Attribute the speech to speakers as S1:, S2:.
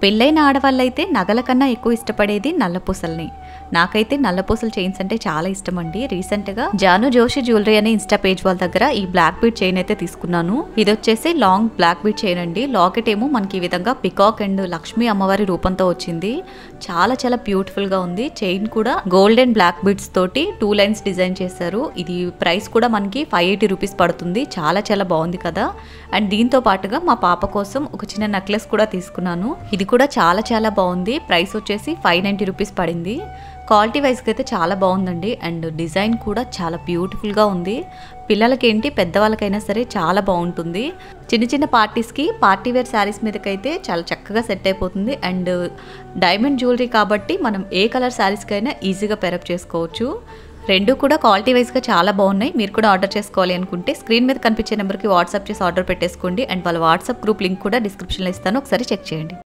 S1: పెళ్ళైన ఆడవాళ్ళైతే నగల కన్నా ఎక్కువ ఇష్టపడేది నల్లపూసల్ని. నాకైతే నల్లపూసల చైన్స్ అంటే చాలా ఇష్టం అండి. రీసెంట్ గా జాను జోషి జ్యువెలరీ అనే ఇన్స్టా పేజ్ వాళ్ళ దగ్గర ఈ బ్లాక్ బీడ్ చైన్ అయితే తీసుకున్నాను. ఇది వచ్చేసి లాంగ్ బ్లాక్ బీడ్ చైన్ అండి. లాకెట్ ఏమో మనకి ఈ విధంగా పికాక్ అండ్ లక్ష్మీ అమ్మవారి రూపంతో వచ్చింది. చాలా చాలా బ్యూటిఫుల్ గా ఉంది. చైన్ కూడా గోల్డ్ అండ్ బ్లాక్ బీడ్స్ తోటి 2 లైన్స్ డిజైన్ చేశారు. ఇది ప్రైస్ కూడా మనకి 580 రూపీస్ పడుతుంది. చాలా చాలా బాగుంది కదా. అండ్ దీంతో పాటుగా మా పాప కోసం ఒక చిన్న నెక్లెస్ కూడా తీసుకున్నాను. ఇది కూడా చాలా చాలా బాగుంది. ప్రైస్ వచ్చేసి 590 రూపీస్ పడింది. క్వాలిటీ వైజ్గా అయితే చాలా బాగుందండి. అండ్ డిజైన్ కూడా చాలా బ్యూటిఫుల్గా ఉంది. పిల్లలకి ఏంటి పెద్దవాళ్ళకైనా సరే చాలా బాగుంటుంది. చిన్న చిన్న పార్టీస్కి పార్టీ వేర్ శారీస్ మీదకైతే చాలా చక్కగా సెట్ అయిపోతుంది. అండ్ డైమండ్ జ్యువెలరీ కాబట్టి మనం ఏ కలర్ శారీస్కైనా ఈజీగా పెరప్ చేసుకోవచ్చు. రెండు కూడా క్వాలిటీ వైజ్గా చాలా బాగున్నాయి. మీరు కూడా ఆర్డర్ చేసుకోవాలి అనుకుంటే స్క్రీన్ మీద కనిపించే నెంబర్కి వాట్సాప్ చేసి ఆర్డర్ పెట్టేసుకోండి. అండ్ వాళ్ళ వాట్సాప్ గ్రూప్ లింక్ కూడా డిస్క్రిప్షన్లో ఇస్తాను, ఒకసారి చెక్ చేయండి.